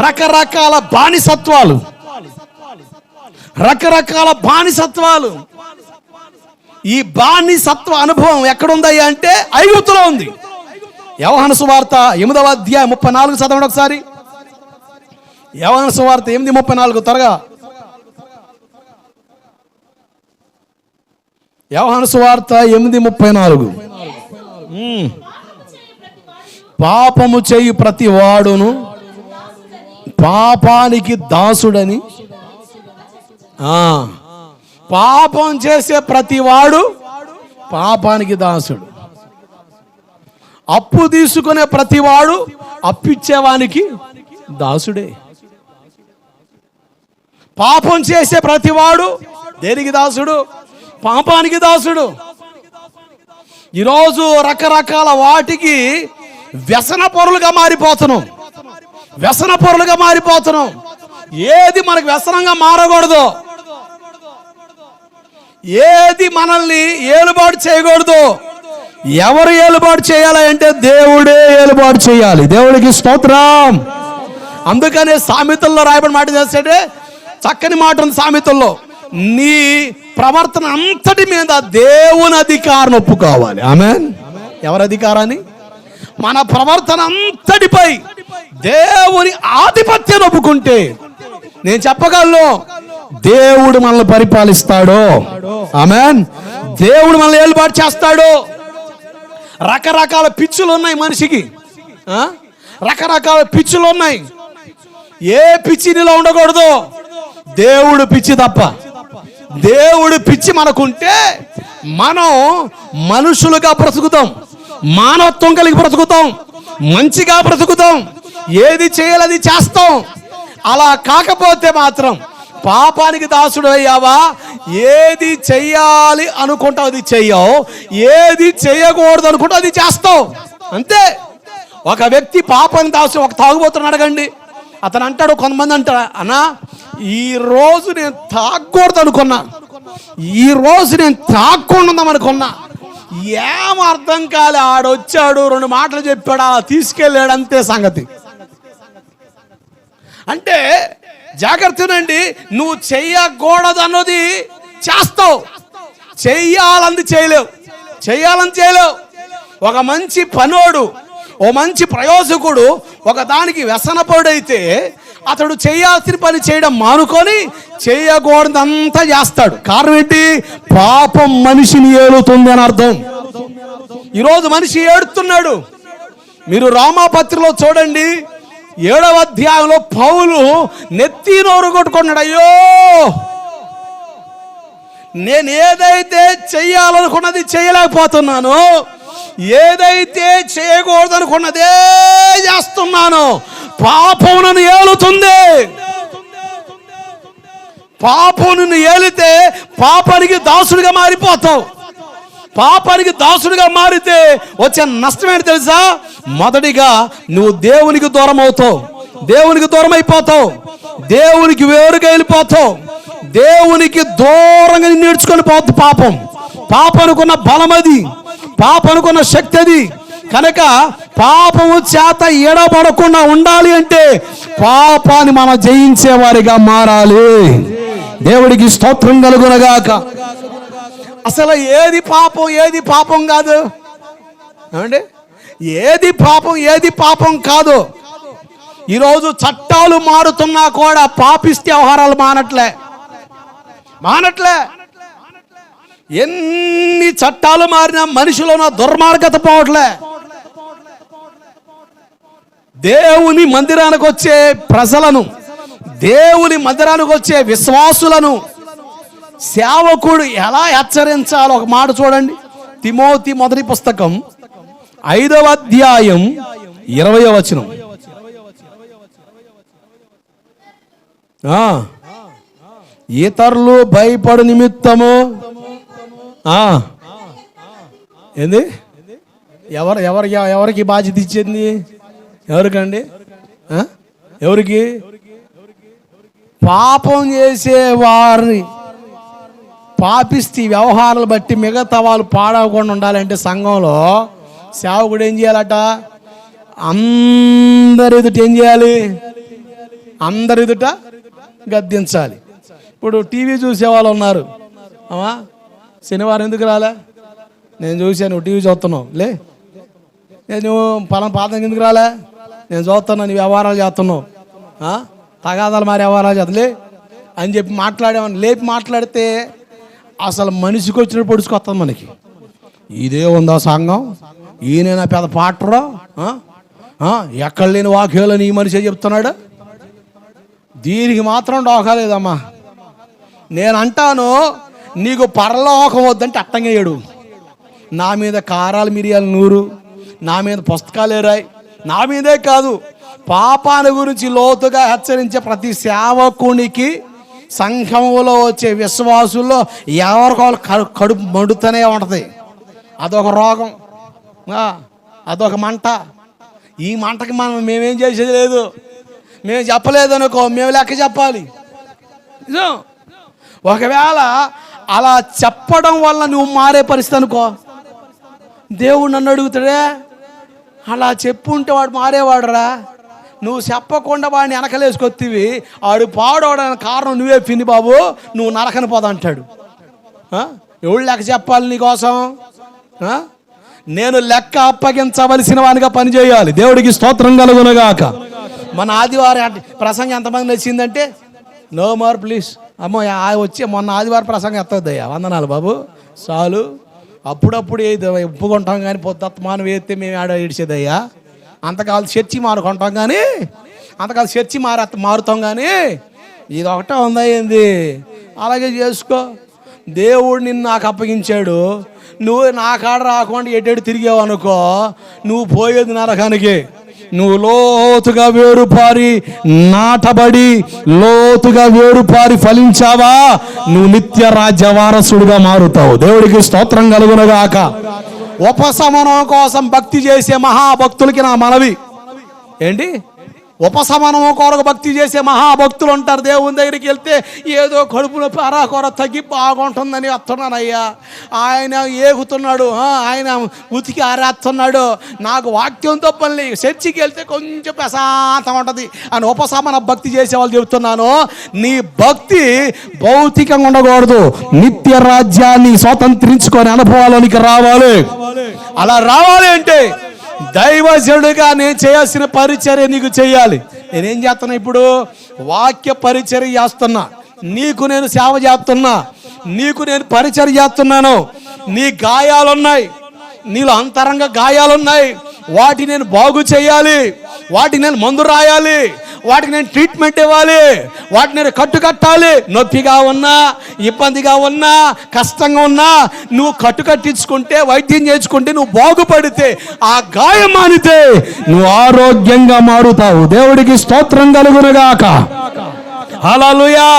రకరకాల బానిసత్వాలు. ఈ బానిసత్వ అనుభవం ఎక్కడుందయ్యా అంటే ఐగుప్తులో ఉంది. యోహాను సువార్త 8వ అధ్యాయం 34 చదవండి ఒకసారి. యోహాను సువార్త 8:34 త్వరగా. యోహాను సువార్త 8:34. పాపము చేయు ప్రతి వాడును పాపానికి దాసుడని. పాపం చేసే ప్రతివాడు పాపానికి దాసుడు. అప్పు తీసుకునే ప్రతివాడు అప్పిచ్చేవానికి దాసుడే. పాపం చేసే ప్రతివాడు దేనికి దాసుడు? పాపానికి దాసుడు. ఈరోజు రకరకాల వాటికి వ్యసన పరులుగా మారిపోతున్నాం. ఏది మనకు వ్యసనంగా మారకూడదు, ఏది మనల్ని ఏలుబాటు చేయకూడదు. ఎవరు ఏలుబాటు చేయాలి అంటే దేవుడే ఏలుబాటు చేయాలి. దేవుడికి స్తోత్రం. అందుకనే సామెతల్లో రాయబడిన మాట చేస్తే చక్కని మాట ఉంది సామెతల్లో, నీ ప్రవర్తన అంతటి మీద దేవుని అధికారం ఒప్పుకోవాలి. ఆమేన్. ఎవరి అధికారాన్ని? మన ప్రవర్తన అంతటిపై దేవుని ఆధిపత్యం ఒప్పుకుంటే నేను చెప్పగలను, దేవుడు మనల్ని పరిపాలిస్తాడు. ఆమేన్. దేవుడు మనల్ని ఏలుబాటు చేస్తాడు. రకరకాల పిచ్చులు ఉన్నాయి మనిషికి, రకరకాల పిచ్చులు ఉన్నాయి. ఏ పిచ్చి నీలో ఉండకూడదు, దేవుడు పిచ్చి తప్ప. దేవుడు పిచ్చి మనకుంటే మనం మనుషులుగా బ్రతుకుతాం, మానవత్వం కలిగి బ్రతుకుతాం, మంచిగా బ్రతుకుతాం, ఏది చేయాలి అది చేస్తాం. అలా కాకపోతే మాత్రం పాపానికి దాసుడు అయ్యావా? ఏది చెయ్యాలి అనుకుంటావు అది చెయ్యవు, ఏది చేయకూడదు అనుకుంటావు అది చేస్తావు, అంతే. ఒక వ్యక్తి పాపానికి దాసుడు, ఒక తాగుబోతుని అడగండి, అతను అంటాడు, కొంతమంది అంటారు, అన్నా ఈరోజు నేను తాగకూడదు అనుకున్నా, ఈరోజు నేను తాగకుండా ఉందామనుకున్నా, ఏం అర్థం కాలే, ఆడొచ్చాడు 2 మాటలు చెప్పాడు, అలా తీసుకెళ్ళాడు, అంతే సంగతి. అంటే జాగ్రత్తనండి, నువ్వు చెయ్యకూడదు అన్నది చేస్తావు, చెయ్యాలని చేయలేవు. ఒక మంచి పనోడు, ఓ మంచి ప్రయోజకుడు ఒక దానికి వ్యసనపడుడైతే అతడు చేయాల్సిన పని చేయడం మానుకొని చేయకూడదంతా చేస్తాడు. కారణం ఏంటి? పాపం మనిషిని ఏలుతుంది అని అర్థం. ఈరోజు మనిషి ఏడుతున్నాడు. మీరు రామాపత్రికలో చూడండి, 7వ అధ్యాయంలో పౌలు నెత్తి నోరు కొట్టుకున్నాడు. అయ్యో, నేను ఏదైతే చెయ్యాలనుకున్నది చేయలేకపోతున్నాను, ఏదైతే చేయకూడదనుకున్నదే చేస్తున్నాను, పాపం నన్ను ఏలుతుంది. పాపం నిన్ను ఏలితే పాపానికి దాసుడిగా మారిపోతావు. పాపానికి దాసుడిగా మారితే వచ్చే నష్టం ఏంటి తెలుసా? మొదటిగా నువ్వు దేవునికి దూరం అవుతావు, దేవునికి దూరం అయిపోతావు, దేవునికి వేరుగా వెళ్ళిపోతావు, దేవునికి దూరంగా నేర్చుకొని పోతుంది పాపం. పాపనుకున్న బలం అది, పాపనుకున్న శక్తి అది. కనుక పాపము చేత ఎడబడకుండా ఉండాలి అంటే పాపాన్ని మనం జయించే వారిగా మారాలి. దేవుడికి స్తోత్రం కలుగునగాక. అసలు ఏది పాపం కాదు ఏమండి? ఏది పాపం కాదు. ఈరోజు చట్టాలు మారుతున్నా కూడా పాపిష్టి వ్యవహారాలు మానట్లే. ఎన్ని చట్టాలు మారినా మనిషిలో ఉన్న దుర్మార్గత పోవట్లే. దేవుని మందిరానికి వచ్చే ప్రజలను, దేవుని మందిరానికి వచ్చే విశ్వాసులను సేవకుడు ఎలా హెచ్చరించాలో ఒక మాట చూడండి. తిమోతి మొదటి పుస్తకం 5వ అధ్యాయం 20వ వచనం. ఇతరులు భయపడు నిమిత్తము ఏంది? ఎవరికి బాధ్యత ఇచ్చింది? ఎవరికండి? ఎవరికి? పాపం చేసే వారిని, పాపిష్టి వ్యవహారాలు బట్టి మిగతా వాళ్ళు పాడవకుండా ఉండాలంటే సంఘంలో సేవకుడు ఏం చేయాలట? అందరి ఎదుట ఏం చేయాలి? అందరి ఎదుట గద్దించాలి. ఇప్పుడు టీవీ చూసే వాళ్ళు ఉన్నారు, అమ్మా శనివారం ఎందుకు రాలే? నేను చూశాను, టీవీ చూస్తున్నావు లే. నేను పలానా పాదం ఎందుకు రాలే? నేను చూస్తున్నాను, నీ వ్యవహారాలు చేస్తున్నావు, తగాదాలు మారి వ్యవహారాలు చేస్తలే అని చెప్పి మాట్లాడేవాడిని. లేపి మాట్లాడితే అసలు మనిషికి వచ్చినట్టు పొడుచుకొస్తుంది మనకి. ఇదే ఉందా సంఘం? ఈయన పెద్ద పాటరా, ఎక్కడ లేని వాక్యాలని ఈ మనిషి చెప్తున్నాడు. దీనికి మాత్రం డోకాలేదమ్మా. నేను అంటాను, నీకు పరలోకం వద్దంటే అట్టంగా ఏడు. నా మీద కారాలు మిరియాలు నూరు, నా మీద పుస్తకాలు రాయి. నా మీదే కాదు, పాపాల గురించి లోతుగా హెచ్చరించే ప్రతి సేవకునికి సంఘంలో వచ్చే విశ్వాసుల్లో ఎవరికోవాలి కడుపు మండుతూనే ఉంటుంది. అదొక రోగం, అదొక మంట. ఈ మంటకి మేమేం చేసేది లేదు. మేము చెప్పలేదు అనుకో, మేము లెక్క చెప్పాలి. ఒకవేళ అలా చెప్పడం వల్ల నువ్వు మారే పరిస్థితి అనుకో, దేవుడు నన్ను అడుగుతాడే, అలా చెప్పుంటే వాడు మారేవాడురా. నువ్వు చెప్పకుండా వాడిని వెనకలేసుకొత్తివి, వాడు పాడవడానికి కారణం నువ్వే పిన్ని బాబు, నువ్వు నరకని పోదా అంటాడు. ఎవడు లెక్క చెప్పాలి నీకోసం? నేను లెక్క అప్పగించవలసిన వానిగా పనిచేయాలి. దేవుడికి స్తోత్రం కలుగునుగాక. మన ఆదివారం ప్రసంగం ఎంతమంది నచ్చిందంటే, నో మోర్ ప్లీజ్. అమ్మో వచ్చి మొన్న ఆదివారం ప్రసంగం ఎత్తద్దయ్యా, వందనాలు బాబు చాలు. అప్పుడప్పుడు ఒప్పుకుంటాం కానీ పొద్దుమానం వేస్తే మేము ఆడ ఏడ్చేదయ్యా. అంతకాలం చర్చి మారుకుంటాం కానీ, అంతకాలం చర్చి మారుతాం కానీ ఇది ఒకటే ఉందా ఏంది? అలాగే చేసుకో. దేవుడు నిన్ను నాకు అప్పగించాడు, నువ్వు నా కాడ రాకుండా ఎటు తిరిగావు అనుకో, నువ్వు పోయేది నరకానికి. నువ్వు లోతుగా వేరుపారి నాటబడి లోతుగా వేరుపారి ఫలించావా, నువ్వు నిత్య రాజ్య వారసుడుగా మారుతావు. దేవుడికి స్తోత్రం కలుగునుగాక. ఉపశమనం కోసం భక్తి చేసే మహాభక్తులకి నా మనవి ఏంటి? ఉపశమనము కొరకు భక్తి చేసే మహాభక్తులు ఉంటారు. దేవుని దగ్గరికి వెళ్తే ఏదో కడుపులో అరాకొర తగ్గి బాగుంటుందని వస్తున్నానయ్యా, ఆయన ఏగుతున్నాడు, ఆయన ఉతికి ఆరేస్తున్నాడు, నాకు వాక్యంతో పని, చర్చికి వెళ్తే కొంచెం ప్రశాంతం ఉంటుంది అని ఉపశమన భక్తి చేసే వాళ్ళు చెబుతున్నాను. నీ భక్తి భౌతికంగా ఉండకూడదు, నిత్య రాజ్యాన్ని స్వతంత్రించుకొని అనుభవాలోనికి రావాలి. అలా రావాలి అంటే దైవజనుడిగా నేను చేయాల్సిన పరిచర్య నీకు చేయాలి. నేనేం చేస్తున్నా ఇప్పుడు? వాక్య పరిచర్య చేస్తున్నా, నీకు నేను సేవ చేస్తున్నా, నీకు నేను పరిచర్య చేస్తున్నాను. నీ గాయాలున్నాయి, నీలో అంతరంగ గాయాలున్నాయి, వాటిని నేను బాగు చేయాలి, వాటికి నేను మందు రాయాలి, వాటికి నేను ట్రీట్మెంట్ ఇవ్వాలి, వాటిని నేను కట్టుకట్టాలి. నొప్పిగా ఉన్నా, ఇబ్బందిగా ఉన్నా, కష్టంగా ఉన్నా నువ్వు కట్టించుకుంటే, వైద్యం చేసుకుంటే, నువ్వు బాగుపడితే, ఆ గాయం మానితే నువ్వు ఆరోగ్యంగా మారుతావు. దేవుడికి స్తోత్రం కలుగునుగాక. హల్లెలూయా.